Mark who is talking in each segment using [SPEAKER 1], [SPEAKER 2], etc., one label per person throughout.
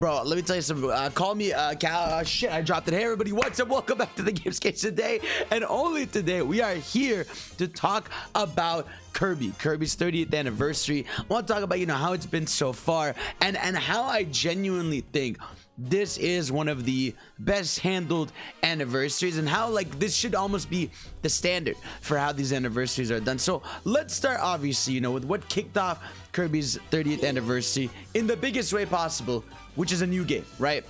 [SPEAKER 1] Bro, let me tell you something. Call me Cal. Shit, I dropped it. Hey, everybody, what's up? Welcome back to the Games Case today. And only today, we are here to talk about Kirby's 30th anniversary. I want to talk about, how it's been so far and how I genuinely think this is one of the best handled anniversaries and how this should almost be the standard for how these anniversaries are done. So let's start obviously, with what kicked off Kirby's 30th anniversary in the biggest way possible, which is a new game, right?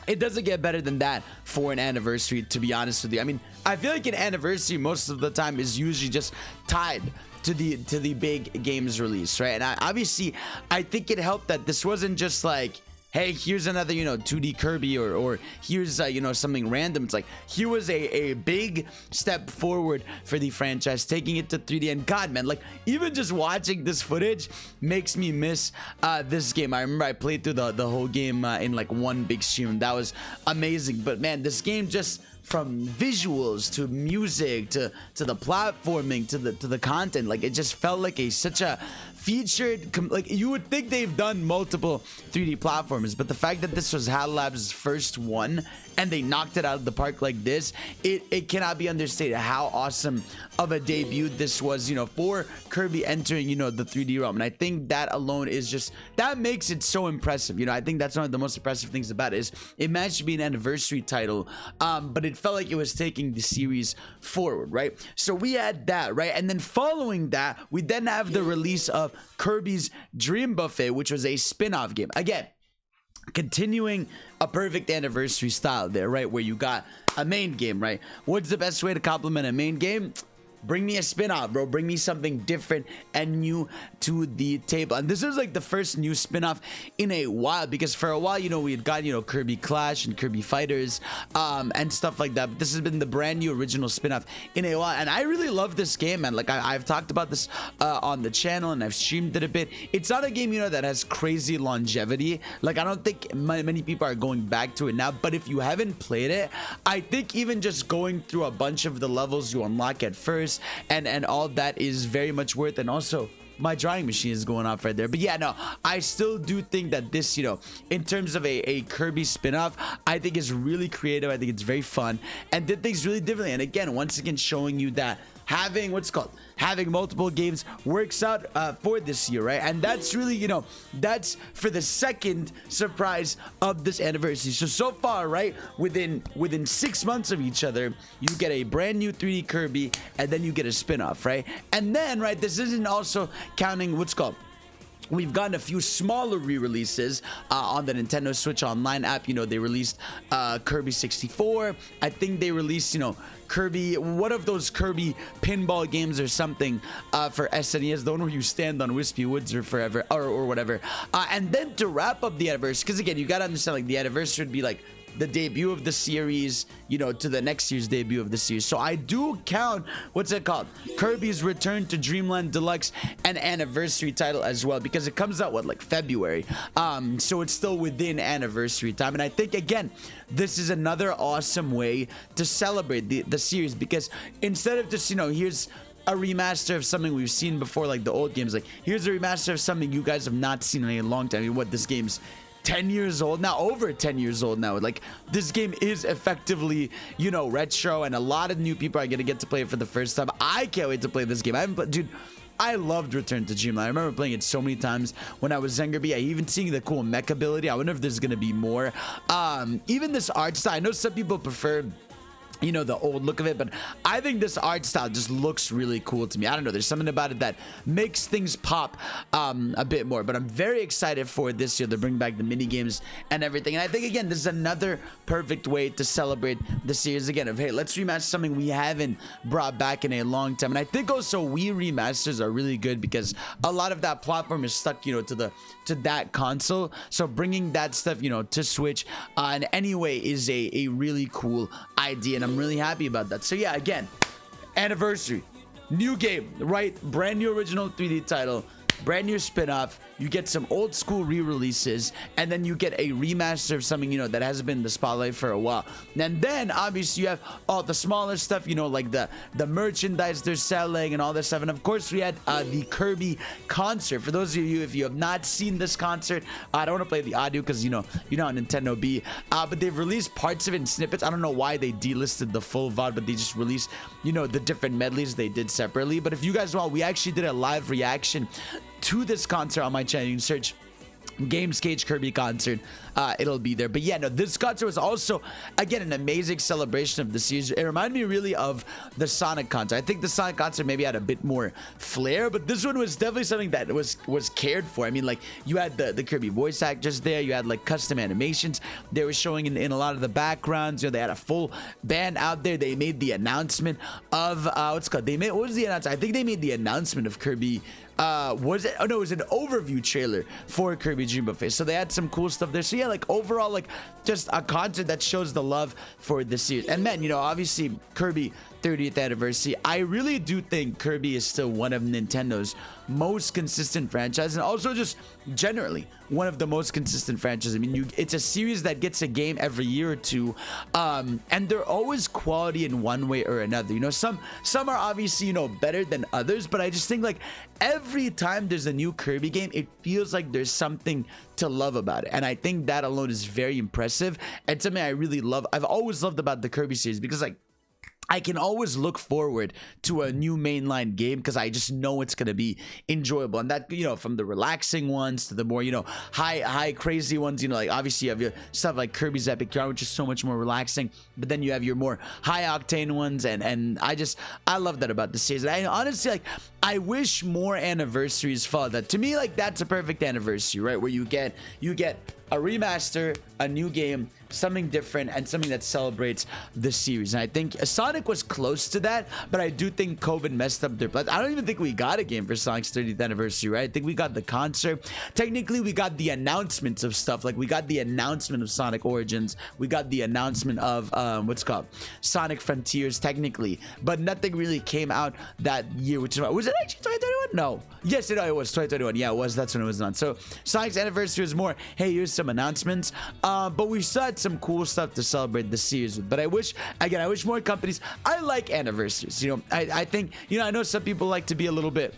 [SPEAKER 1] It doesn't get better than that for an anniversary, to be honest with you. I mean, I feel like an anniversary most of the time is usually just tied to the big games release, right? And obviously I think it helped that this wasn't just like, hey, here's another 2D Kirby or here's something random. It's like here was a big step forward for the franchise, taking it to 3D. And god, man, even just watching this footage makes me miss this game. I remember I played through the whole game in one big stream. That was amazing. But man, this game, just from visuals to music to the platforming to the content, it just felt like such a featured, you would think they've done multiple 3D platformers, but the fact that this was HAL Labs' first one and they knocked it out of the park like this, it cannot be understated how awesome of a debut this was, for Kirby entering, the 3D realm. And I think that alone is just, that makes it so impressive. I think that's one of the most impressive things about it, is it managed to be an anniversary title, but it felt like it was taking the series forward, right? So we had that, right? And then following that, we then have the release of Kirby's Dream Buffet, which was a spin-off game. Again, continuing a perfect anniversary style there, right? Where you got a main game, right? What's the best way to complement a main game? Bring me a spin-off, bro. Bring me something different and new to the table. And this is the first new spin-off in a while, because for a while, we had got, Kirby Clash and Kirby Fighters and stuff like that. But this has been the brand new original spin-off in a while. And I really love this game, man. I've talked about this on the channel and I've streamed it a bit. It's not a game, that has crazy longevity. I don't think many people are going back to it now. But if you haven't played it, I think even just going through a bunch of the levels you unlock at first and all that is very much worth. And also, my drawing machine is going off right there. But yeah, no, I still do think that this, in terms of a Kirby spin-off, I think is really creative. I think it's very fun and did things really differently. And again, once again, showing you that having having multiple games works out for this year, right? And that's really, that's for the second surprise of this anniversary. So far, right, within 6 months of each other, you get a brand new 3D Kirby and then you get a spin-off, right? And then, right, this isn't also counting we've gotten a few smaller re-releases on the Nintendo Switch Online app. They released Kirby 64. I think they released, Kirby, one of those Kirby pinball games or something for SNES, the one where you stand on Wispy Woods or forever or whatever. And then to wrap up the anniversary, because again, you got to understand, the anniversary would be the debut of the series, to the next year's debut of the series. So I do count, what's it called? Kirby's Return to Dreamland Deluxe, an anniversary title as well, because it comes out, February? So it's still within anniversary time. And I think, again, this is another awesome way to celebrate the series, because instead of just, here's a remaster of something we've seen before, the old games, here's a remaster of something you guys have not seen in a long time. This game's 10 years old now, over 10 years old now. This game is effectively, retro, and a lot of new people are gonna get to play it for the first time. I can't wait to play this game. I haven't played, dude. I loved Return to Dreamland. I remember playing it so many times when I was younger. But yeah, even seeing the cool mech ability. I wonder if there's gonna be more. Even this art style, I know some people prefer the old look of it, but I think this art style just looks really cool to me. I don't know, there's something about it that makes things pop a bit more. But I'm very excited for this year to bring back the mini games and everything. And I think, again, this is another perfect way to celebrate the series again, of hey, let's remaster something we haven't brought back in a long time. And I think also Wii remasters are really good, because a lot of that platform is stuck to that console. So bringing that stuff to Switch in any way is a really cool idea, and I'm really happy about that. So yeah, again, anniversary, new game, right? Brand new original 3D title, brand new spin-off. you get some old school re-releases, and then you get a remaster of something, you know, that hasn't been in the spotlight for a while. And then obviously you have all the smaller stuff, you know, like the merchandise they're selling and all this stuff. And of course we had the Kirby concert. For those of you, if you have not seen this concert, I don't want to play the audio because you know how Nintendo be, but they've released parts of it in snippets. I don't know why they delisted the full VOD, but they just released, you know, the different medleys they did separately. But if you guys want, we actually did a live reaction to this concert on my channel. You can search Games Cage Kirby Concert, it'll be there. But yeah, no, this concert was also, again, an amazing celebration of the series. It reminded me really of the Sonic concert. I think the Sonic concert maybe had a bit more flair, but this one was definitely something that was cared for. I mean, like, you had the Kirby voice actors there, you had like custom animations they were showing in a lot of the backgrounds. You know, they had a full band out there. They made the announcement of what's called, what was the announcement? I think they made the announcement of Kirby. Was it? Oh no, it was an overview trailer for Kirby Dream Buffet. So they had some cool stuff there. So yeah, like overall, like just a concert that shows the love for the series. And man, you know, obviously Kirby 30th anniversary. I really do think Kirby is still one of Nintendo's most consistent franchises, and also just generally one of the most consistent franchises. I mean, it's a series that gets a game every year or two, and they're always quality in one way or another. You know, some are obviously, you know, better than others, but I just think like every time there's a new Kirby game, it feels like there's something to love about it, and I think that alone is very impressive and something I really love. I've always loved about the Kirby series because like I can always look forward to a new mainline game because I just know it's going to be enjoyable. And that, you know, from the relaxing ones to the more, you know, high crazy ones, you know, like obviously you have your stuff like Kirby's Epic Yarn, which is so much more relaxing. But then you have your more high octane ones. And I love that about the series. And I honestly, like, I wish more anniversaries follow that. To me, like, that's a perfect anniversary, right? Where you get a remaster, a new game, something different, and something that celebrates the series. And I think Sonic was close to that, but I do think COVID messed up their plans. I don't even think we got a game for Sonic's 30th anniversary, right? I think we got the concert. Technically, we got the announcements of stuff. Like, we got the announcement of Sonic Origins. We got the announcement of, what's it called? Sonic Frontiers, technically. But nothing really came out that year, which is why. Was it actually 2021? No. Yes, it was 2021. Yeah, it was. That's when it was done. So, Sonic's anniversary was more, hey, here's some announcements. But we still had some cool stuff to celebrate the series with. But I wish more companies. I like anniversaries. You know, I think, you know, I know some people like to be a little bit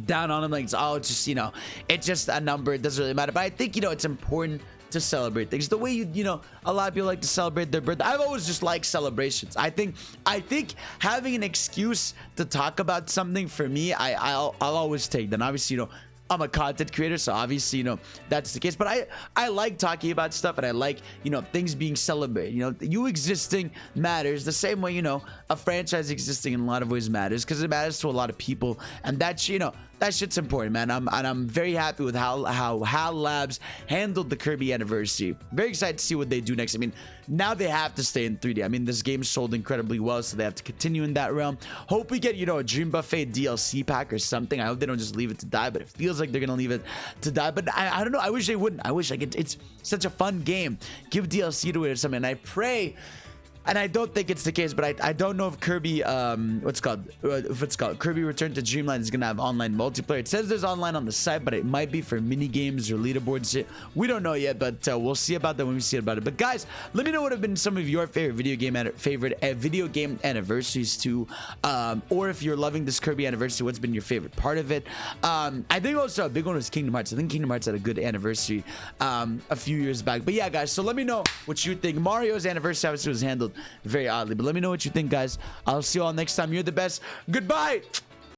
[SPEAKER 1] down on them, like, oh, it's just, you know, it's just a number, it doesn't really matter. But I think, you know, it's important to celebrate things the way you know, a lot of people like to celebrate their birthday. I've always just liked celebrations. I think having an excuse to talk about something, for me, I'll always take that. Obviously, you know, I'm a content creator, so obviously, you know, that's the case. But I like talking about stuff, and I like, you know, things being celebrated. You know, you existing matters the same way, you know, a franchise existing in a lot of ways matters, because it matters to a lot of people, and that's, you know, that shit's important, man. I'm very happy with how HAL Labs handled the Kirby Anniversary. Very excited to see what they do next. I mean, now they have to stay in 3D. I mean, this game sold incredibly well, so they have to continue in that realm. Hope we get, you know, a Dream Buffet DLC pack or something. I hope they don't just leave it to die, but it feels like they're gonna leave it to die. But I don't know. I wish they wouldn't. I wish, like, it's such a fun game. Give DLC to it or something. And I pray. And I don't think it's the case, but I don't know if Kirby, Kirby Return to Dreamland is going to have online multiplayer. It says there's online on the site, but it might be for mini games or leaderboards. We don't know yet, but we'll see about that when we see about it. But guys, let me know what have been some of your favorite video game anniversaries too, or if you're loving this Kirby Anniversary, what's been your favorite part of it? I think also a big one was Kingdom Hearts. I think Kingdom Hearts had a good anniversary a few years back. But yeah, guys, so let me know what you think. Mario's anniversary obviously was handled very oddly, but let me know what you think, guys. I'll see you all next time. You're the best. Goodbye.